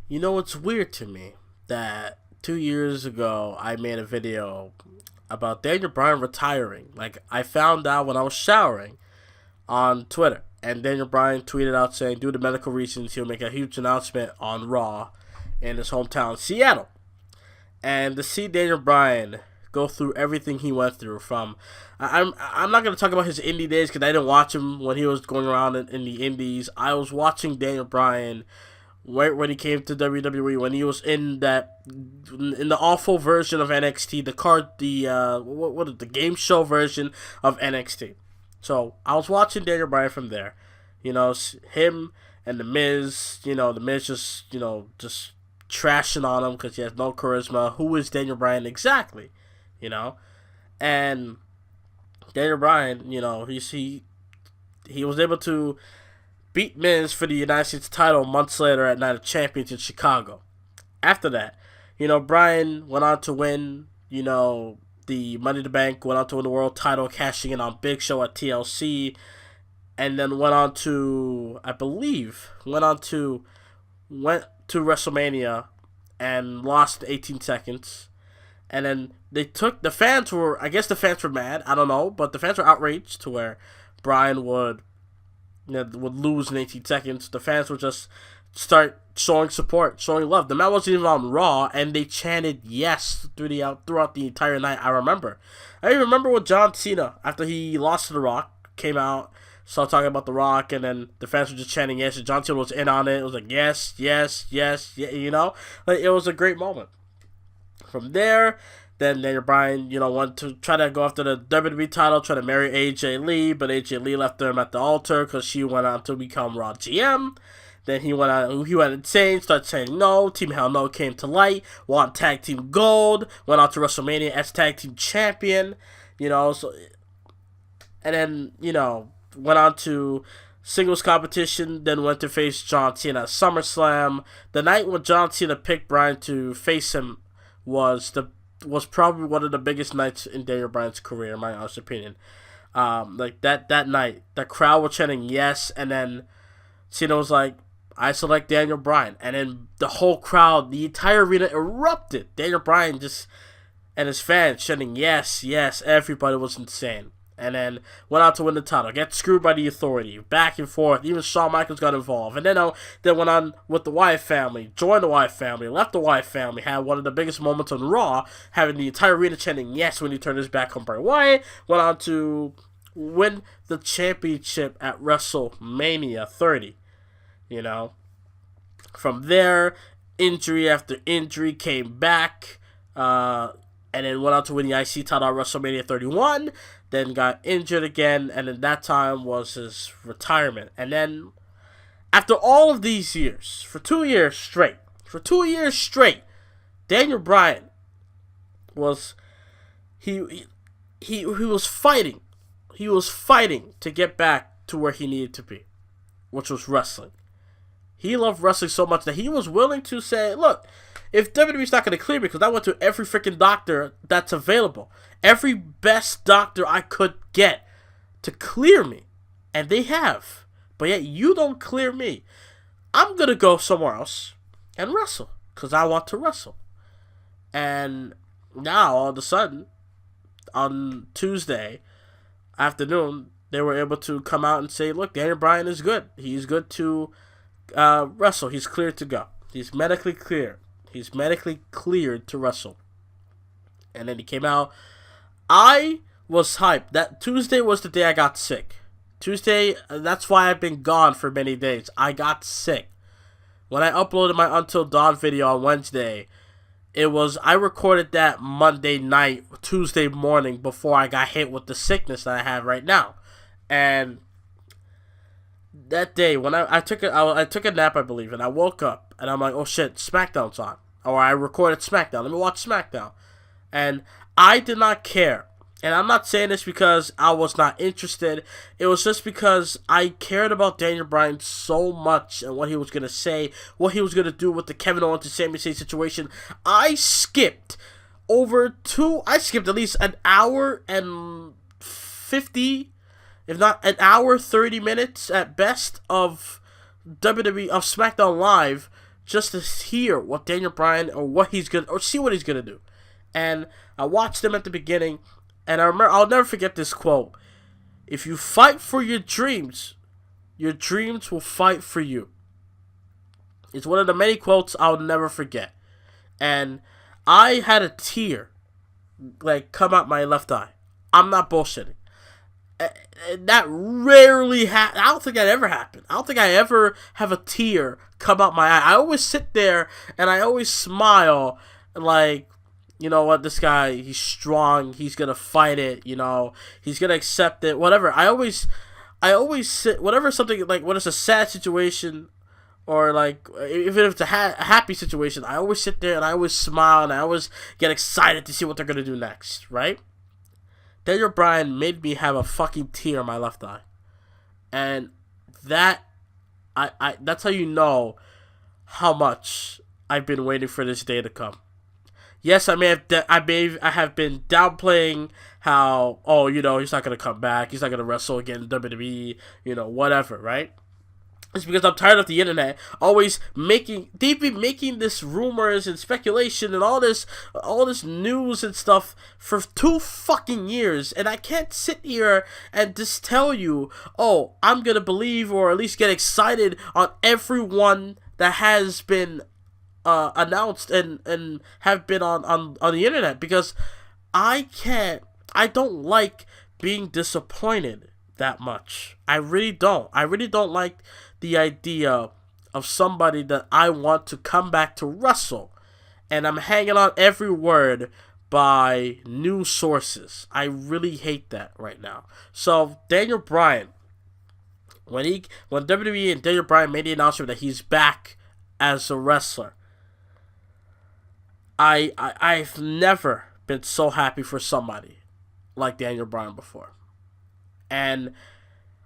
You know, it's weird to me that 2 years ago I made a video about Daniel Bryan retiring. Like, I found out when I was showering on Twitter, and Daniel Bryan tweeted out saying, due to medical reasons, he'll make a huge announcement on Raw in his hometown, Seattle. And to see Daniel Bryan go through everything he went through from I'm not gonna talk about his indie days because I didn't watch him when he was going around in the indies. I was watching Daniel Bryan right when he came to WWE, when he was in the awful version of NXT, the game show version of NXT. So I was watching Daniel Bryan from there. Him and the Miz. The Miz just trashing on him because he has no charisma. Who is Daniel Bryan exactly? You know, and Daniel Bryan, he was able to beat Miz for the United States title months later at Night of Champions in Chicago. After that, Bryan went on to win, the Money in the Bank, went on to win the world title, cashing in on Big Show at TLC, and then went to WrestleMania and lost 18 seconds. And then I guess the fans were mad, I don't know, but the fans were outraged to where Bryan would lose in 18 seconds. The fans would just start showing support, showing love. The man wasn't even on Raw, and they chanted yes throughout the entire night. I even remember when John Cena, after he lost to The Rock, came out, started talking about The Rock, and then the fans were just chanting yes, and John Cena was in on it. It was like, yes, yes, yes, yeah, Like, it was a great moment. From there, then Daniel Bryan, wanted to try to go after the WWE title, try to marry AJ Lee, but AJ Lee left him at the altar because she went on to become Raw GM. Then he went insane, started saying no. Team Hell No came to light, won Tag Team Gold, went on to WrestleMania as Tag Team Champion, so, and then, went on to singles competition, then went to face John Cena at SummerSlam. The night when John Cena picked Bryan to face him was probably one of the biggest nights in Daniel Bryan's career, in my honest opinion. Like that night, the crowd was chanting yes, and then Cena was like, "I select Daniel Bryan," and then the whole crowd, the entire arena erupted. Daniel Bryan and his fans chanting yes, yes. Everybody was insane. And then went out to win the title, get screwed by the Authority, back and forth. Even Shawn Michaels got involved, and then went on with the Wyatt family, joined the Wyatt family, left the Wyatt family, had one of the biggest moments on Raw, having the entire arena chanting yes when he turned his back on Bray Wyatt. Went on to win the championship at WrestleMania 30. From there, injury after injury, came back, and then went on to win the IC title at WrestleMania 31. Then got injured again, and then that time was his retirement. And then, after all of these years, for 2 years straight, Daniel Bryan was he was fighting. He was fighting to get back to where he needed to be, which was wrestling. He loved wrestling so much that he was willing to say, look, if WWE's not going to clear me, because I went to every freaking doctor that's available, every best doctor I could get to clear me, and they have, but yet you don't clear me, I'm going to go somewhere else and wrestle, because I want to wrestle. And now, all of a sudden, on Tuesday afternoon, they were able to come out and say, look, Daniel Bryan is good. He's good to wrestle. He's cleared to go. He's medically cleared. He's medically cleared to wrestle. And then he came out. I was hyped. That Tuesday was the day I got sick. Tuesday, that's why I've been gone for many days. I got sick. When I uploaded my Until Dawn video on Wednesday, I recorded that Monday night, Tuesday morning, before I got hit with the sickness that I have right now. And that day, when I took a nap, I believe, and I woke up, and I'm like, oh shit, SmackDown's on. Or I recorded SmackDown. Let me watch SmackDown. And I did not care. And I'm not saying this because I was not interested. It was just because I cared about Daniel Bryan so much and what he was going to say, what he was going to do with the Kevin Owens and Sami Zayn situation. I skipped at least an hour and 50, if not an hour, 30 minutes at best of WWE, of SmackDown Live, just to hear what Daniel Bryan or see what he's gonna do. And I watched him at the beginning, and I'll never forget this quote: "If you fight for your dreams will fight for you." It's one of the many quotes I'll never forget. And I had a tear come out my left eye. I'm not bullshitting. That rarely happens. I don't think that ever happened. I don't think I ever have a tear come out my eye. I always sit there and I always smile like, you know what, this guy, he's strong, he's gonna fight it, you know, he's gonna accept it, whatever. I always sit, whenever something, like, when it's a sad situation, or, like, even if it's a happy situation, I always sit there and I always smile and I always get excited to see what they're gonna do next, right? Daniel Bryan made me have a fucking tear in my left eye. And that's how you know how much I've been waiting for this day to come. Yes, I have been downplaying how, oh, you know, he's not going to come back, he's not going to wrestle again in WWE, you know, whatever, right? It's because I'm tired of the internet always making this rumors and speculation and all this news and stuff for 2 fucking years, and I can't sit here and just tell you, oh, I'm gonna believe or at least get excited on everyone that has been announced and have been on the internet, because I don't like being disappointed that much. I really don't like the idea of somebody that I want to come back to wrestle, and I'm hanging on every word by news sources. I really hate that right now. So Daniel Bryan, when WWE and Daniel Bryan made the announcement that he's back as a wrestler, I've never been so happy for somebody like Daniel Bryan before. And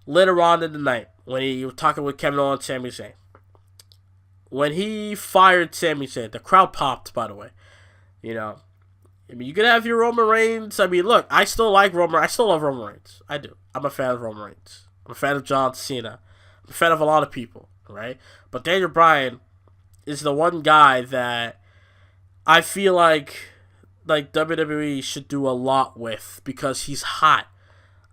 later on in the night, when he was talking with Kevin Owens and Sami Zayn, when he fired Sami Zayn, the crowd popped, by the way. You know, I mean, you can have your Roman Reigns. I mean, look, I still love Roman Reigns. I do. I'm a fan of Roman Reigns. I'm a fan of John Cena. I'm a fan of a lot of people, right? But Daniel Bryan is the one guy that I feel like WWE should do a lot with, because he's hot.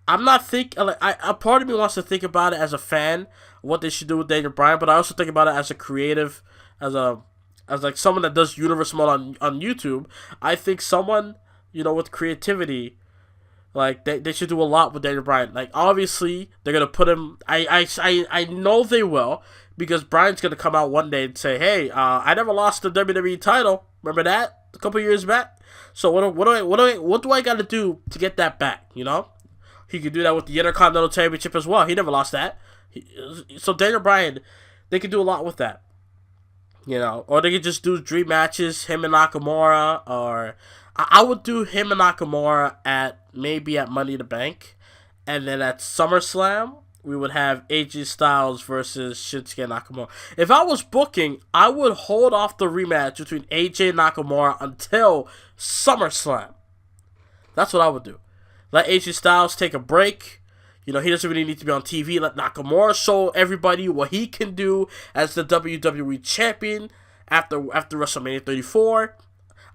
I'm not a part of me wants to think about it as a fan, what they should do with Daniel Bryan, but I also think about it as a creative, as like someone that does Universe Mode on YouTube. I think someone, you know, with creativity, like they should do a lot with Daniel Bryan. Like, obviously they're gonna put him. I know they will, because Bryan's gonna come out one day and say, hey, I never lost the WWE title. Remember that a couple years back? So what do I got to do to get that back? You know. He could do that with the Intercontinental Championship as well. He never lost that. So Daniel Bryan, they could do a lot with that. You know, or they could just do dream matches, him and Nakamura, or I would do him and Nakamura maybe at Money in the Bank, and then at SummerSlam we would have AJ Styles versus Shinsuke Nakamura. If I was booking, I would hold off the rematch between AJ and Nakamura until SummerSlam. That's what I would do. Let AJ Styles take a break. You know, he doesn't really need to be on TV. Let Nakamura show everybody what he can do as the WWE champion after WrestleMania 34.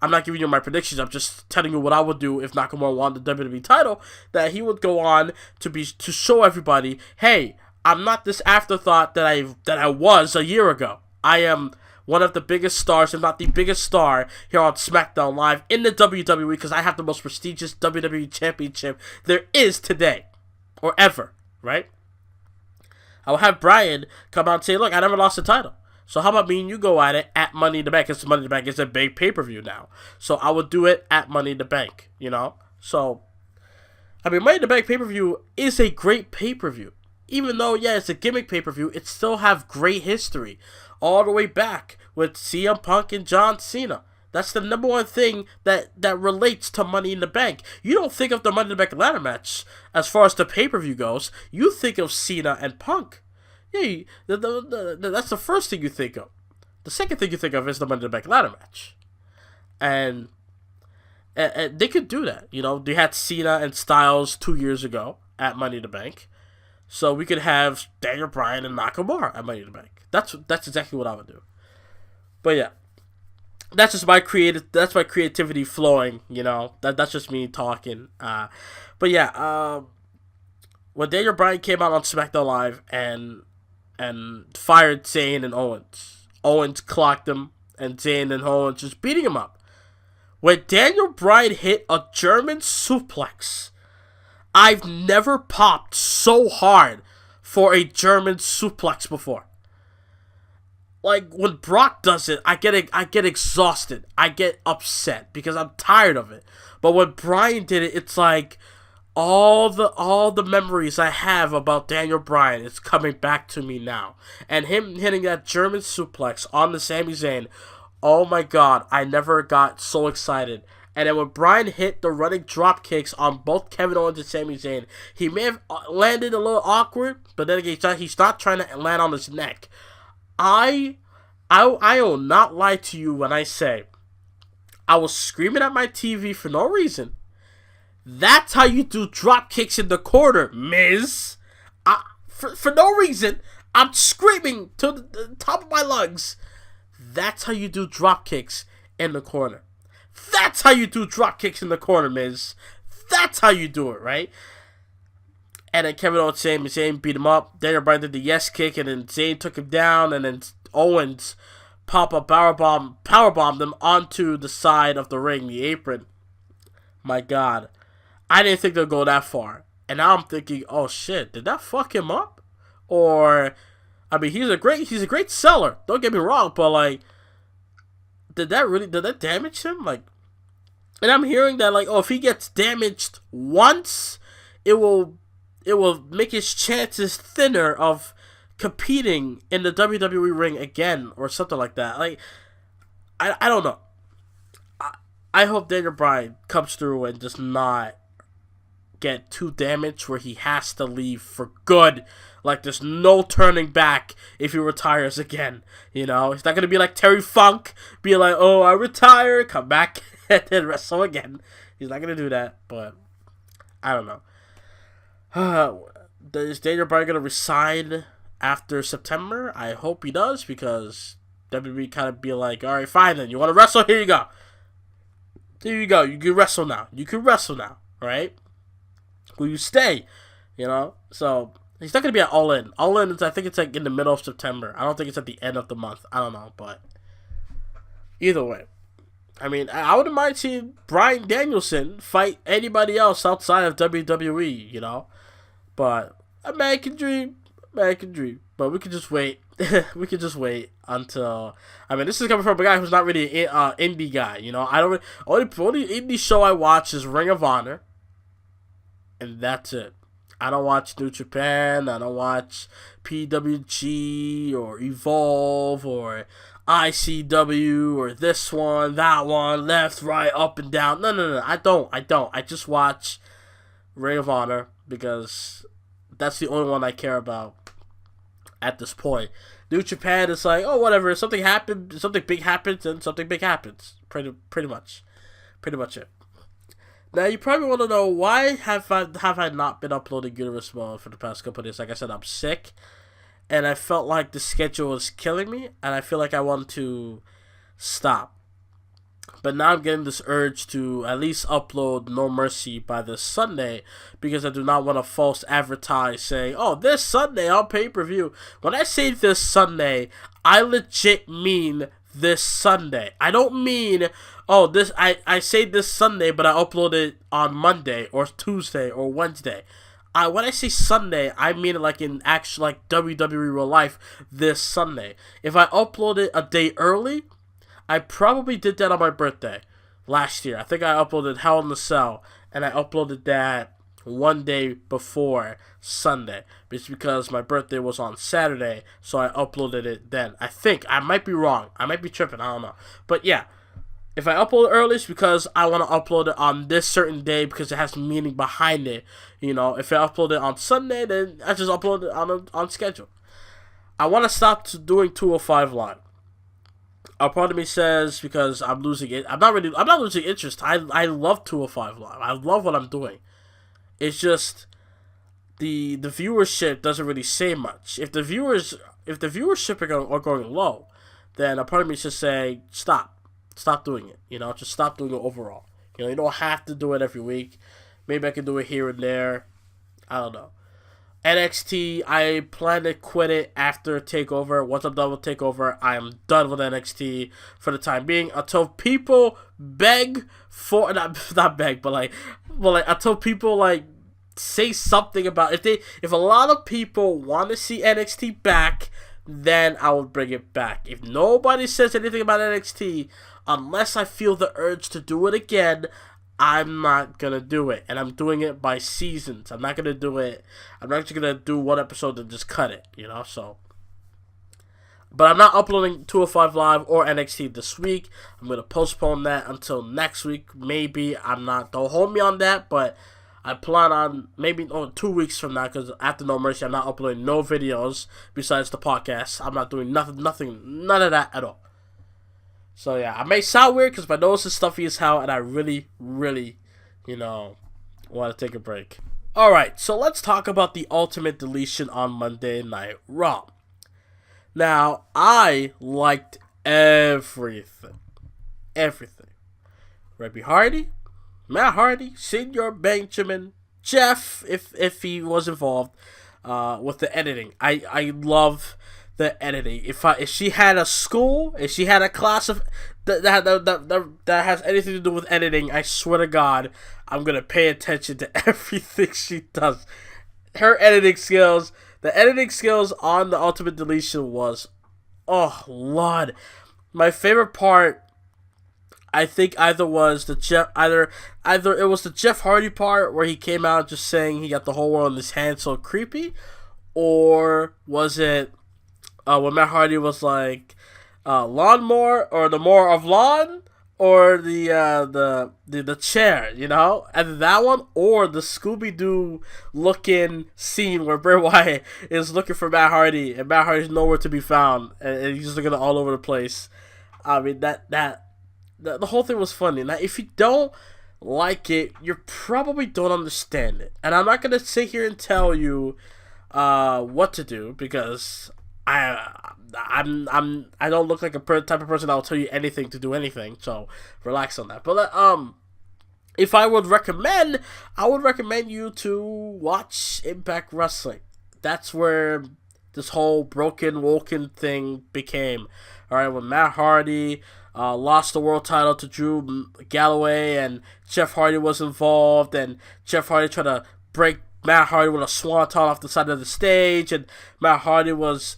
I'm not giving you my predictions. I'm just telling you what I would do if Nakamura won the WWE title. That he would go on to show everybody, hey, I'm not this afterthought that I was a year ago. I am one of the biggest stars, if not the biggest star, here on SmackDown Live in the WWE, because I have the most prestigious WWE Championship there is today, or ever, right? I will have Bryan come out and say, look, I never lost the title. So how about me and you go at it at Money in the Bank? Because Money in the Bank is a big pay-per-view now. So I would do it at Money in the Bank, you know? So, I mean, Money in the Bank pay-per-view is a great pay-per-view. Even though, yeah, it's a gimmick pay-per-view, it still have great history. All the way back with CM Punk and John Cena. That's the number one thing that relates to Money in the Bank. You don't think of the Money in the Bank ladder match as far as the pay-per-view goes. You think of Cena and Punk. Yeah, that's the first thing you think of. The second thing you think of is the Money in the Bank ladder match. And they could do that. You know, they had Cena and Styles 2 years ago at Money in the Bank. So we could have Daniel Bryan and Nakamura at Money in the Bank. That's exactly what I would do. But yeah, that's just my creativity flowing. That's just me talking. But yeah, when Daniel Bryan came out on SmackDown Live and fired Zayn and Owens, Owens clocked him, and Zayn and Owens just beating him up. When Daniel Bryan hit a German suplex, I've never popped so hard for a German suplex before. Like, when Brock does it, I get exhausted. I get upset because I'm tired of it. But when Bryan did it, it's like all the memories I have about Daniel Bryan is coming back to me now. And him hitting that German suplex on the Sami Zayn, oh my god, I never got so excited. And then when Bryan hit the running drop kicks on both Kevin Owens and Sami Zayn, he may have landed a little awkward, but then again, he's not trying to land on his neck. I will not lie to you when I say I was screaming at my TV for no reason. That's how you do drop kicks in the corner, Miz. For no reason, I'm screaming to the top of my lungs. That's how you do drop kicks in the corner. That's how you do drop kicks in the corner, Miz. That's how you do it, right? And then Kevin Owens, Sami Zayn beat him up. Daniel Bryan did the yes kick, and then Zayn took him down, and then Owens pop-up powerbombed him onto the side of the ring, the apron. My god. I didn't think they'd go that far. And now I'm thinking, oh shit, did that fuck him up? Or, I mean, he's a great seller. Don't get me wrong, but like, did that damage him? Like, and I'm hearing that, like, oh, if he gets damaged once, it will make his chances thinner of competing in the WWE ring again or something like that. Like, I don't know. I hope Daniel Bryan comes through and does not get too damaged where he has to leave for good. Like, there's no turning back if he retires again. He's not going to be like Terry Funk, be like, oh, I retire, come back, and then wrestle again. He's not going to do that, but I don't know. Is Daniel Bryan going to resign after September? I hope he does, because WWE kind of be like, all right, fine then, you want to wrestle? Here you go. Here you go. You can wrestle now. Right? Will you stay? So he's not going to be at All In. All In is, I think it's like in the middle of September. I don't think it's at the end of the month. I don't know, but either way. I mean, I wouldn't mind seeing Bryan Danielson fight anybody else outside of WWE, But a man can dream. But we could just wait. We could just wait until. I mean, this is coming from a guy who's not really an indie guy. I don't only indie show I watch is Ring of Honor, and that's it. I don't watch New Japan. I don't watch PWG or Evolve or ICW or this one, that one, left, right, up and down. No. I don't. I just watch Ring of Honor because that's the only one I care about at this point. New Japan is like, oh, whatever. Something happened, something big happens, and something big happens. Pretty much it. Now you probably want to know, why have I not been uploading Universe Mode for the past couple of days? Like I said, I'm sick, and I felt like the schedule was killing me, and I feel like I want to stop. But now I'm getting this urge to at least upload No Mercy by this Sunday, because I do not want to false advertise saying, oh, this Sunday on pay-per-view. When I say this Sunday, I legit mean this Sunday. I don't mean, oh, this. I say this Sunday, but I upload it on Monday or Tuesday or Wednesday. When I say Sunday, I mean it like in actual, like WWE real life, this Sunday. If I upload it a day early, I probably did that on my birthday last year. I think I uploaded Hell in the Cell, and I uploaded that one day before Sunday. It's because my birthday was on Saturday, so I uploaded it then. I think. I might be wrong. I might be tripping. I don't know. But yeah, if I upload it early, it's because I want to upload it on this certain day because it has meaning behind it. If I upload it on Sunday, then I just upload it on schedule. I want to stop doing 205 Live. A part of me says because I'm losing it. I'm not losing interest. I love 205 Live. I love what I'm doing. It's just the viewership doesn't really say much. If the viewership are going low, then a part of me should say, stop doing it. Just stop doing it overall. You don't have to do it every week. Maybe I can do it here and there. I don't know. NXT, I plan to quit it after TakeOver. Once I'm done with TakeOver, I am done with NXT for the time being. Until people beg for, not beg, but until people say something about, if a lot of people want to see NXT back, then I will bring it back. If nobody says anything about NXT, unless I feel the urge to do it again, I'm not going to do it. And I'm doing it by seasons. I'm not going to do it. I'm not just going to do one episode and just cut it, so. But I'm not uploading 205 Live or NXT this week. I'm going to postpone that until next week. Maybe. I'm not. Don't hold me on that, but I plan on maybe 2 weeks from now, because after No Mercy, I'm not uploading no videos besides the podcast. I'm not doing nothing, none of that at all. So yeah, I may sound weird because my nose is stuffy as hell, and I really, really, want to take a break. Alright, so let's talk about the Ultimate Deletion on Monday Night Raw. Now, I liked everything. Rebby Hardy, Matt Hardy, Senior Benjamin, Jeff, if he was involved, with the editing. I love the editing. If she had a school, if she had a class of that has anything to do with editing, I swear to God, I'm gonna pay attention to everything she does. Her editing skills, the editing skills on the Ultimate Deletion was, oh Lord, my favorite part. I think either it was the Jeff Hardy part where he came out just saying he got the whole world in his hands, so creepy, or was it when Matt Hardy was like, lawnmower, or the more of lawn, or the chair, either that one or the Scooby-Doo looking scene where Bray Wyatt is looking for Matt Hardy and Matt Hardy's nowhere to be found, and he's just looking all over the place. I mean, the whole thing was funny. Now, if you don't like it, you probably don't understand it, and I'm not gonna sit here and tell you what to do, because I don't look like a type of person that will tell you anything to do anything, so relax on that. But if I would recommend, I would recommend you to watch Impact Wrestling. That's where this whole broken Woken thing became. Alright, when Matt Hardy lost the world title to Drew Galloway, and Jeff Hardy was involved, and Jeff Hardy tried to break Matt Hardy with a swanton off the side of the stage, and Matt Hardy was,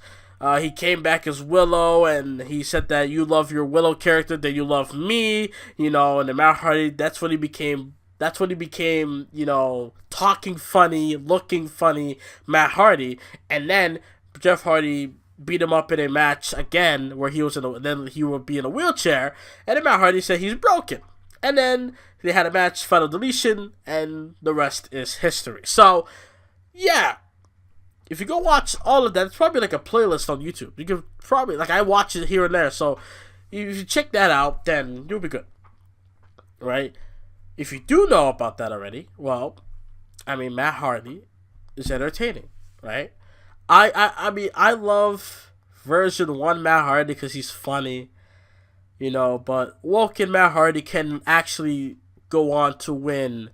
he came back as Willow, and he said that you love your Willow character, that you love me, and then Matt Hardy, that's when he became, talking funny, looking funny Matt Hardy, and then Jeff Hardy beat him up in a match again, where he would be in a wheelchair, and then Matt Hardy said he's broken. And then they had a match, Final Deletion, and the rest is history. So, yeah. If you go watch all of that, it's probably like a playlist on YouTube. You can probably, I watch it here and there. So, if you check that out, then you'll be good. Right? If you do know about that already, well, Matt Hardy is entertaining. Right? I love version 1 Matt Hardy because he's funny. But Woken Matt Hardy can actually go on to win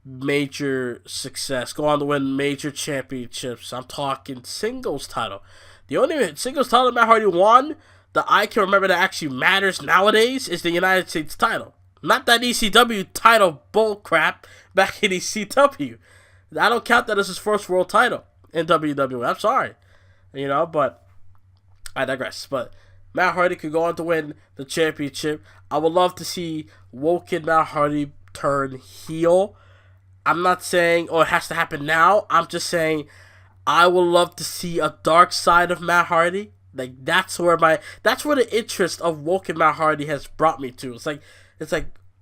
major success, go on to win major championships. I'm talking singles title. The only singles title Matt Hardy won that I can remember that actually matters nowadays is the United States title. Not that ECW title bullcrap back in ECW. I don't count that as his first world title in WWE. I'm sorry. But I digress. But Matt Hardy could go on to win the championship. I would love to see Woken Matt Hardy turn heel. I'm not saying, it has to happen now. I'm just saying, I would love to see a dark side of Matt Hardy. That's where the interest of Woken Matt Hardy has brought me to. It's like,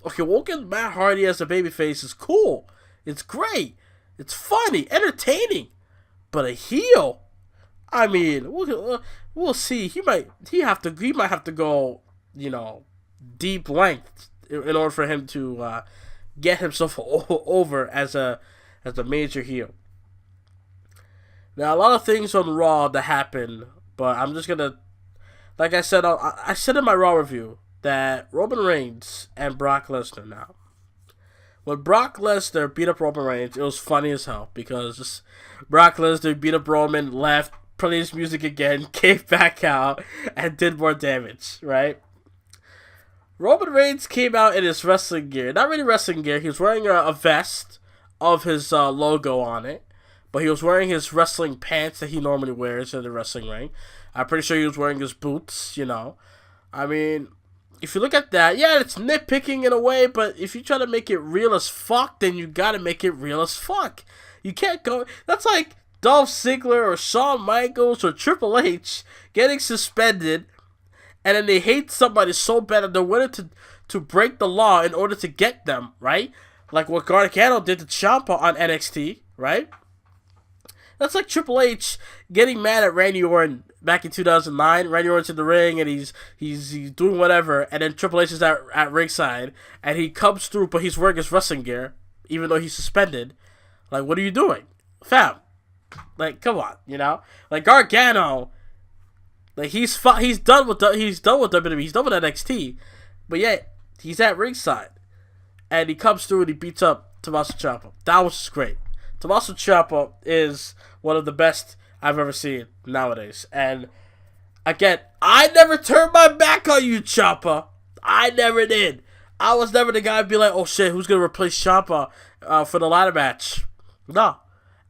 okay, Woken Matt Hardy as a babyface is cool. It's great. It's funny, entertaining. But a heel, we'll see. He might have to go, deep length in order for him to get himself over as a major heel. Now, a lot of things on Raw that happened, but I'm just gonna, like I said, I said in my Raw review that Roman Reigns and Brock Lesnar now. When Brock Lesnar beat up Roman Reigns, it was funny as hell because just Brock Lesnar beat up Roman, left, played his music again, came back out, and did more damage, right? Roman Reigns came out in his wrestling gear. Not really wrestling gear. He was wearing a vest of his logo on it. But he was wearing his wrestling pants that he normally wears in the wrestling ring. I'm pretty sure he was wearing his boots, you know. I mean, if you look at that, yeah, it's nitpicking in a way, but if you try to make it real as fuck, then you gotta make it real as fuck. You can't go... That's like Dolph Ziggler or Shawn Michaels or Triple H getting suspended, and then they hate somebody so bad that they're willing to break the law in order to get them, right? Like what Gargano did to Ciampa on NXT, right? That's like Triple H getting mad at Randy Orton back in 2009. Randy Orton's in the ring and he's doing whatever, and then Triple H is at ringside and he comes through, but he's wearing his wrestling gear even though he's suspended. Like, what are you doing, fam? Like, come on, you know? Like Gargano, like he's done with WWE, he's done with NXT, but yet he's at ringside and he comes through and he beats up Tommaso Ciampa. That was just great. Tommaso Ciampa is one of the best I've ever seen nowadays. And again, I never turned my back on you, Ciampa. I never did. I was never the guy to be like, oh shit, who's going to replace Ciampa for the ladder match? No.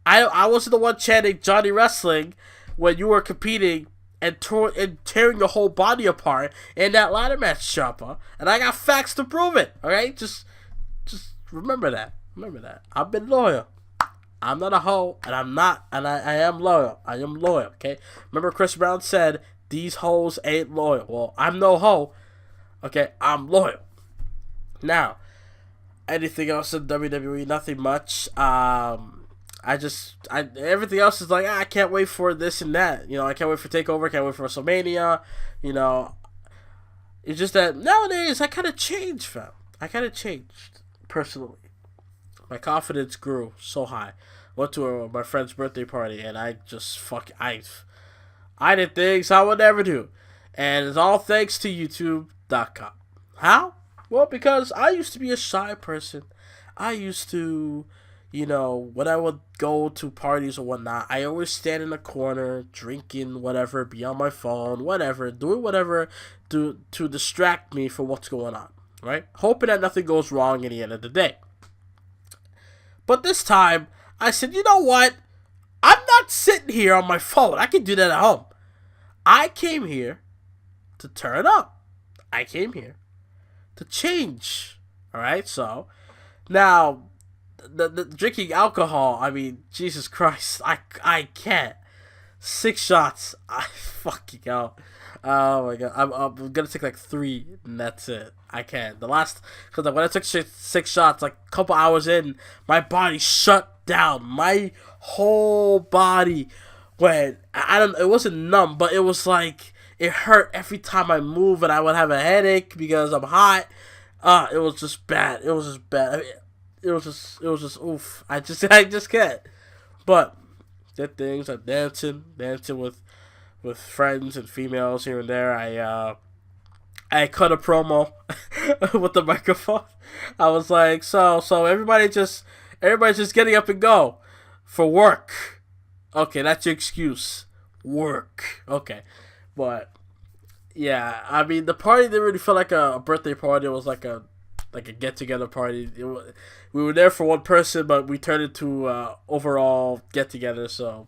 I wasn't the one chanting Johnny Wrestling when you were competing and tearing your whole body apart in that ladder match, Ciampa. And I got facts to prove it, alright? Just remember that. Remember that. I've been loyal. I'm not a hoe, and I am loyal. I am loyal, okay? Remember Chris Brown said, these hoes ain't loyal. Well, I'm no hoe, okay? I'm loyal. Now, anything else in WWE? Nothing much. Everything else is like, I can't wait for this and that. You know, I can't wait for TakeOver, can't wait for WrestleMania. You know, it's just that nowadays I kind of changed, fam. I kind of changed, personally. My confidence grew so high. Went to my friend's birthday party, and I just I did things I would never do. And it's all thanks to YouTube.com. How? Well, because I used to be a shy person. I used to, you know, when I would go to parties or whatnot, I always stand in a corner, drinking whatever, be on my phone, whatever, doing whatever to distract me from what's going on, right? Hoping that nothing goes wrong at the end of the day. But this time, I said, you know what? I'm not sitting here on my phone. I can do that at home. I came here to turn up. I came here to change. Alright, so now the drinking alcohol, I mean, Jesus Christ, I can't. 6 shots, I fucking out. Oh my god, I'm gonna take like 3 and that's it. I can't. Because when I took 6 shots, like a couple hours in, my body shut down. My whole body went, it wasn't numb, but it was like, it hurt every time I move, and I would have a headache because I'm hot. It was just bad. It was just bad. I mean, it was just oof. I just can't. But did things like dancing with friends and females here and there. I cut a promo with the microphone. I was like, so everybody's just getting up and go for work. Okay, that's your excuse. Work. Okay. But yeah, I mean, the party didn't really feel like a birthday party. It was like a get together party. We were there for one person, but we turned it to overall get together. So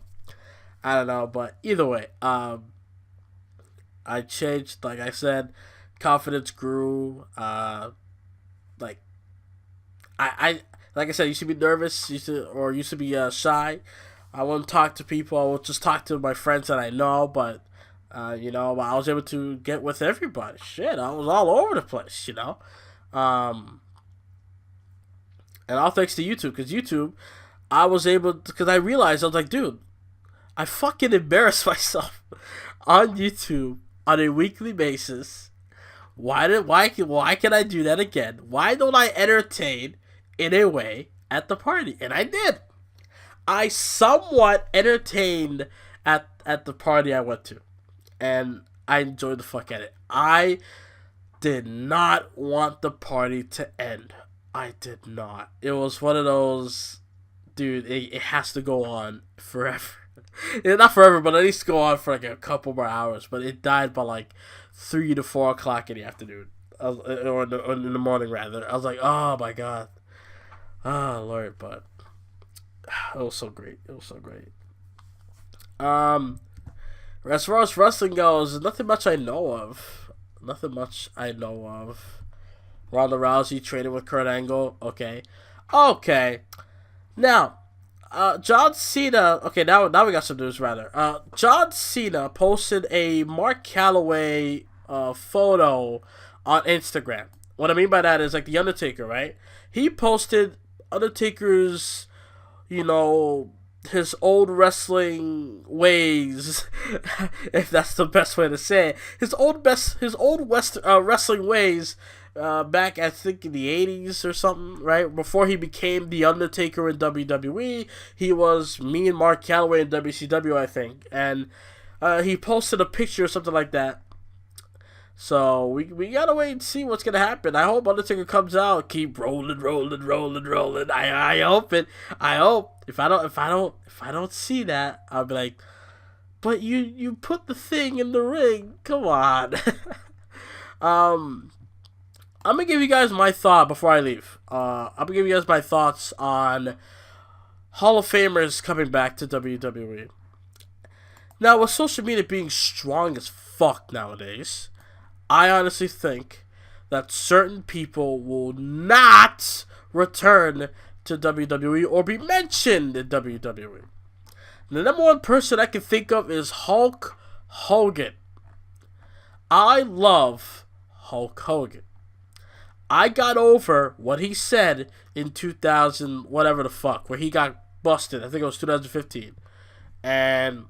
I don't know, but either way, I changed. Like I said, confidence grew. Like I used to be nervous. Used to be shy. I wouldn't talk to people. I would just talk to my friends that I know. But you know, I was able to get with everybody. Shit, I was all over the place. You know, and all thanks to YouTube, because YouTube, I was able because I realized I was like, dude, I fucking embarrass myself on YouTube on a weekly basis. Why can I do that again? Why don't I entertain in a way at the party? And I did. I somewhat entertained at the party I went to. And I enjoyed the fuck out of it. I did not want the party to end. I did not. It was one of those, dude, it has to go on forever. Not forever, but at least go on for like a couple more hours. But it died by like 3 to 4 o'clock in the afternoon. Or in the morning, rather. I was like, oh my god. Oh, Lord, but it was so great. It was so great. As far as wrestling goes, nothing much I know of. Nothing much I know of. Ronda Rousey training with Kurt Angle. Okay. Now, John Cena. Okay, now we got some news, rather. John Cena posted a Mark Calloway photo on Instagram. What I mean by that is like The Undertaker, right? He posted Undertaker's, his old wrestling ways, if that's the best way to say it. His old wrestling ways back, I think, in the 80s or something, right? Before he became The Undertaker in WWE, he was me and Mark Calloway in WCW, I think. And he posted a picture or something like that. So we gotta wait and see what's gonna happen. I hope Undertaker comes out, keep rolling. I hope it. I hope. If I don't see that, I'll be like, but you put the thing in the ring. Come on. I'm gonna give you guys my thought before I leave. I'm gonna give you guys my thoughts on Hall of Famers coming back to WWE. Now, with social media being strong as fuck nowadays, I honestly think that certain people will not return to WWE or be mentioned in WWE. The number one person I can think of is Hulk Hogan. I love Hulk Hogan. I got over what he said in 2000, whatever the fuck, where he got busted. I think it was 2015. And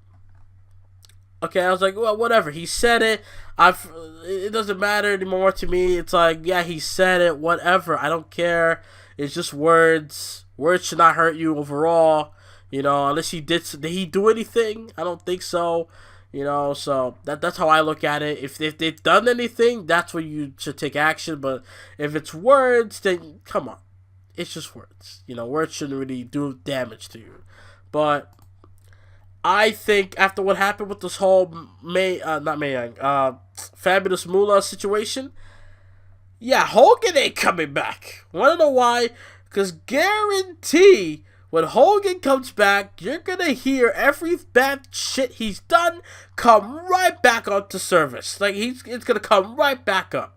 okay, I was like, well, whatever. He said it. It doesn't matter anymore to me. It's like, yeah, he said it. Whatever. I don't care. It's just words. Words should not hurt you overall. Unless he did he do anything? I don't think so. So that's how I look at it. If they've done anything, that's where you should take action. But if it's words, then come on. It's just words. Words shouldn't really do damage to you. But I think after what happened with this whole Fabulous Moolah situation, yeah, Hogan ain't coming back. Wanna know why? Because guarantee when Hogan comes back, you're gonna hear every bad shit he's done come right back onto service. Like it's gonna come right back up.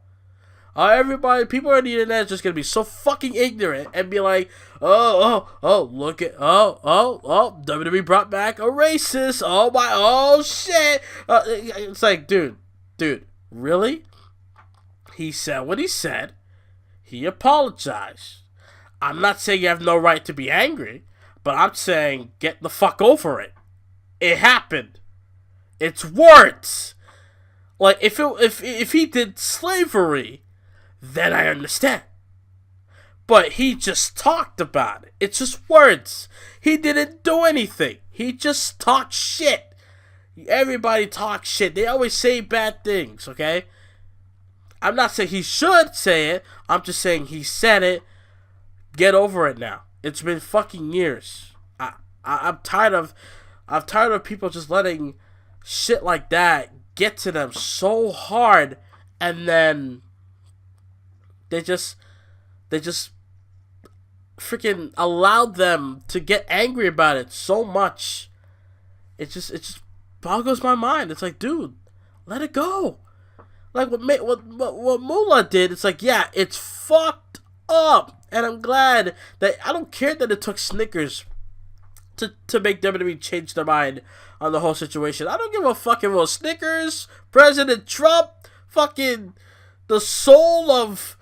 People on the internet are just gonna be so fucking ignorant and be like, look at, WWE brought back a racist. Oh shit. It's like, dude, really? He said what he said. He apologized. I'm not saying you have no right to be angry, but I'm saying get the fuck over it. It happened. It's words. Like if he did slavery, then I understand. But he just talked about it. It's just words. He didn't do anything. He just talked shit. Everybody talks shit. They always say bad things, okay? I'm not saying he should say it. I'm just saying he said it. Get over it now. It's been fucking years. I'm tired of people just letting shit like that get to them so hard, and then they just freaking allowed them to get angry about it so much. It just boggles my mind. It's like, dude, let it go. Like what Moolah did, it's like, yeah, it's fucked up. And I'm glad that, I don't care that it took Snickers to make WWE change their mind on the whole situation. I don't give a fuck if it was Snickers, President Trump, fucking the soul of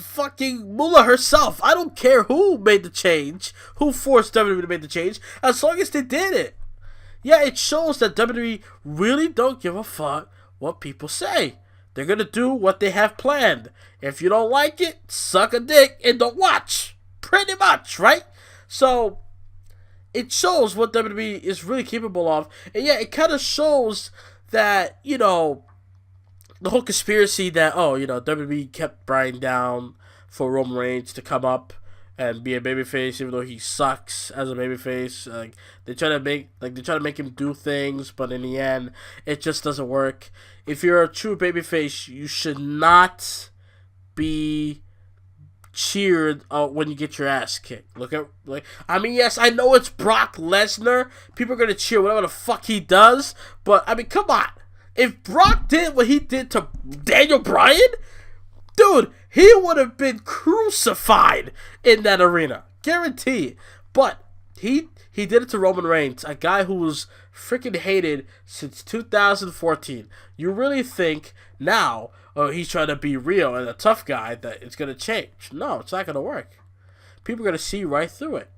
fucking Moolah herself. I don't care who made the change, who forced WWE to make the change, as long as they did it. Yeah, it shows that WWE really don't give a fuck what people say. They're gonna do what they have planned. If you don't like it, suck a dick and don't watch. Pretty much, right? So it shows what WWE is really capable of. And yeah, it kind of shows that, you know, the whole conspiracy that, oh, you know, WWE kept Bryan down for Roman Reigns to come up and be a babyface, even though he sucks as a babyface. Like they try to make him do things, but in the end, it just doesn't work. If you're a true babyface, you should not be cheered when you get your ass kicked. I mean, yes, I know it's Brock Lesnar. People are gonna cheer whatever the fuck he does, but I mean, come on. If Brock did what he did to Daniel Bryan, dude, he would have been crucified in that arena. Guarantee. But he did it to Roman Reigns, a guy who was freaking hated since 2014. You really think now, oh, he's trying to be real and a tough guy, that it's going to change? No, it's not going to work. People are going to see right through it.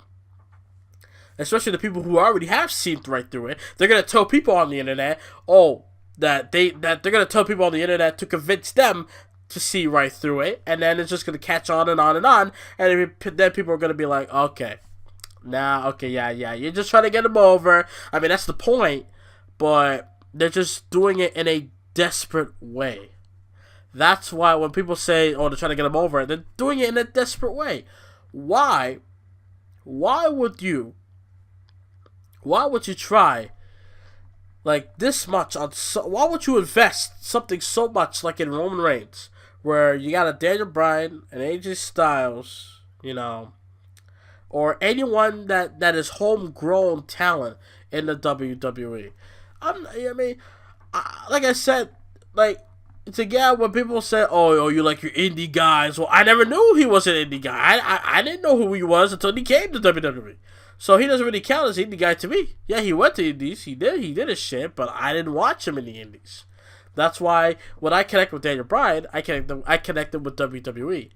Especially the people who already have seen right through it. They're going to tell people on the internet, that they're going to tell people on the internet to convince them to see right through it, and then it's just going to catch on and on and on, and then people are going to be like, okay, yeah, you're just trying to get them over. I mean, that's the point, but they're just doing it in a desperate way. That's why when people say, oh, they're trying to get them over, they're doing it in a desperate way. Why would you try like this much on? Why would you invest something so much like in Roman Reigns, where you got a Daniel Bryan, an AJ Styles, you know, or anyone that is homegrown talent in the WWE? Like I said, like, it's again when people say, oh, you like your indie guys. Well, I never knew he was an indie guy. I didn't know who he was until he came to WWE. So he doesn't really count as an indie guy to me. Yeah, he went to indies. He did his shit, but I didn't watch him in the indies. That's why when I connect with Daniel Bryan, I connect him with WWE.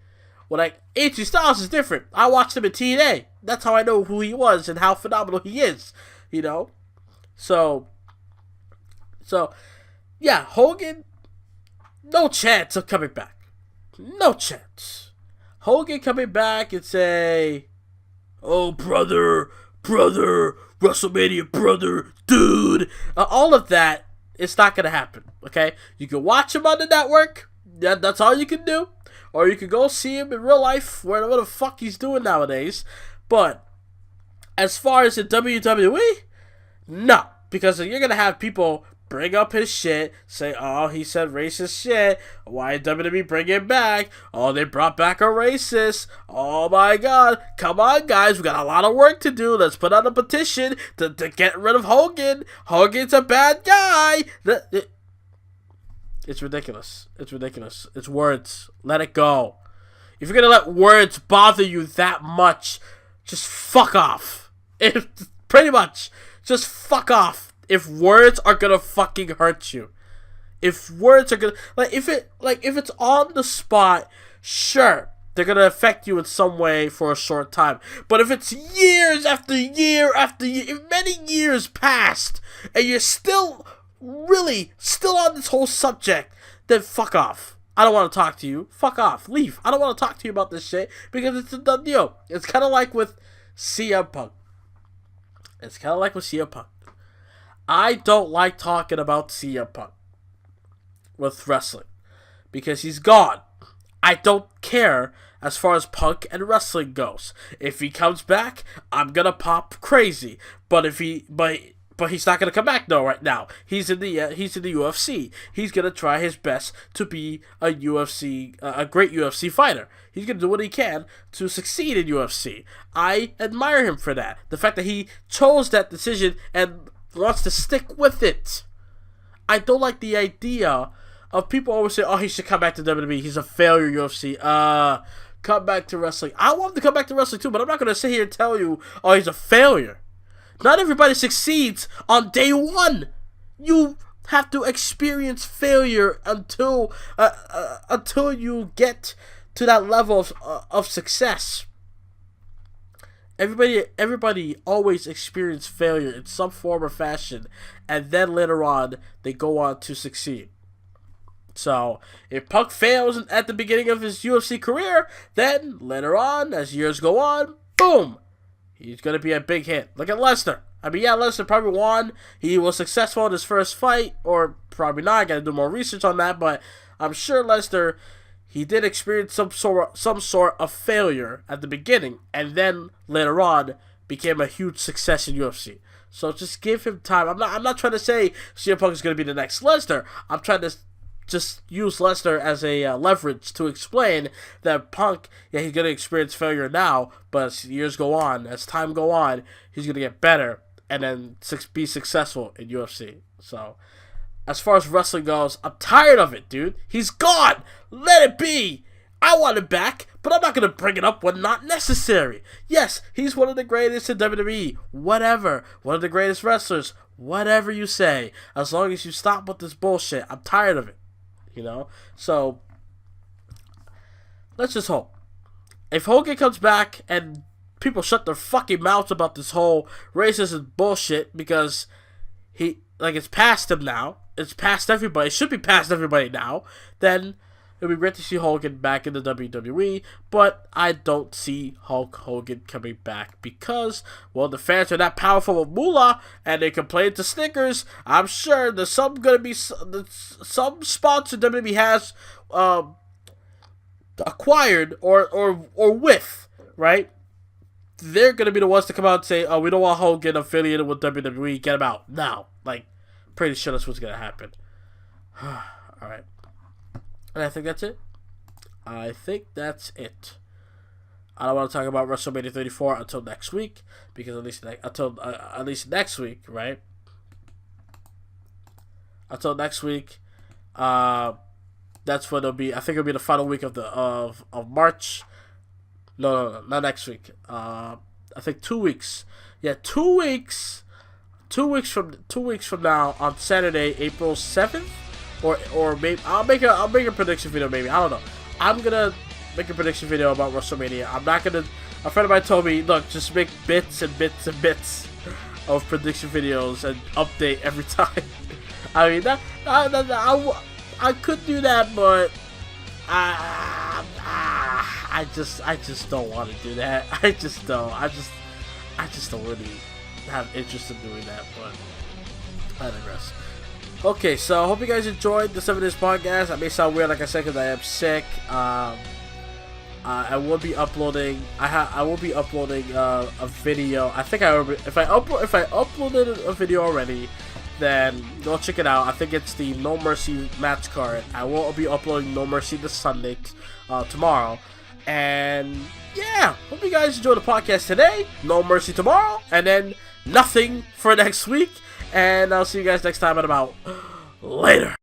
AJ Styles is different. I watched him in TNA. That's how I know who he was and how phenomenal he is. You know? So yeah, Hogan, no chance of coming back. No chance. Hogan coming back and say, oh, brother, WrestleMania, brother, dude. All of that, it's not going to happen, okay? You can watch him on the network. That's all you can do. Or you can go see him in real life, whatever the fuck he's doing nowadays. But as far as the WWE, no. Because you're going to have people bring up his shit, say, oh, he said racist shit. Why did WWE bring him back? Oh, they brought back a racist. Oh my god. Come on, guys. We got a lot of work to do. Let's put out a petition to get rid of Hogan. Hogan's a bad guy. It's ridiculous. It's ridiculous. It's words. Let it go. If you're going to let words bother you that much, just fuck off. Pretty much. Just fuck off. If words are gonna fucking hurt you, if words are gonna if it's on the spot, sure, they're gonna affect you in some way for a short time. But if it's years after year after year, if many years passed, and you're still on this whole subject, then fuck off. I don't want to talk to you. Fuck off. Leave. I don't want to talk to you about this shit because it's a done deal. It's kind of like with CM Punk. I don't like talking about CM Punk with wrestling because he's gone. I don't care as far as Punk and wrestling goes. If he comes back, I'm gonna pop crazy. But he's not gonna come back right now. He's in the UFC. He's gonna try his best to be a great UFC fighter. He's gonna do what he can to succeed in UFC. I admire him for that. The fact that he chose that decision and wants to stick with it. I don't like the idea of people always say, oh, he should come back to WWE. He's a failure, UFC. Come back to wrestling. I want him to come back to wrestling too, but I'm not going to sit here and tell you, oh, he's a failure. Not everybody succeeds on day one. You have to experience failure until you get to that level of success. Everybody always experiences failure in some form or fashion, and then later on, they go on to succeed. So, if Punk fails at the beginning of his UFC career, then later on, as years go on, boom! He's going to be a big hit. Look at Lesnar. I mean, yeah, Lesnar probably won. He was successful in his first fight, or probably not. I got to do more research on that, but I'm sure Lesnar, he did experience some sort of failure at the beginning, and then later on became a huge success in UFC. So just give him time. I'm not trying to say CM Punk is going to be the next Lesnar. I'm trying to just use Lesnar as a leverage to explain that Punk, yeah, he's going to experience failure now, but as years go on, as time go on, he's going to get better and then be successful in UFC. So, as far as wrestling goes, I'm tired of it, dude. He's gone. Let it be. I want him back, but I'm not going to bring it up when not necessary. Yes, he's one of the greatest in WWE. Whatever. One of the greatest wrestlers. Whatever you say. As long as you stop with this bullshit. I'm tired of it. You know? So, let's just hope. If Hogan comes back and people shut their fucking mouths about this whole racist bullshit because it's past him now. It's past everybody. It should be past everybody now. Then it would be great to see Hogan back in the WWE, but I don't see Hulk Hogan coming back because, well, the fans are that powerful of moolah, and they complain to Snickers. I'm sure there's some sponsor WWE has acquired or with, right? They're gonna be the ones to come out and say, "Oh, we don't want Hogan affiliated with WWE. Get him out now." Pretty sure that's what's gonna happen. All right. And I think that's it. I don't want to talk about WrestleMania 34 until next week, because at least next week, right? Until next week, that's when it'll be. I think it'll be the final week of March. No, not next week. I think 2 weeks. Yeah, 2 weeks. 2 weeks from now on Saturday, April 7th. Or maybe I'll make a prediction video. Maybe, I don't know. I'm gonna make a prediction video about WrestleMania. I'm not gonna. A friend of mine told me, look, just make bits and bits and bits of prediction videos and update every time. I mean, I could do that, but I just don't want to do that. I just don't really have interest in doing that. But I digress. Okay, so I hope you guys enjoyed the 7 Days podcast. I may sound weird, like I said, because I am sick. I will be uploading. I will be uploading a video. I think if I uploaded a video already, then go check it out. I think it's the No Mercy match card. I will be uploading No Mercy this Sunday, tomorrow, and yeah, hope you guys enjoyed the podcast today. No Mercy tomorrow, and then nothing for next week. And I'll see you guys next time at about later.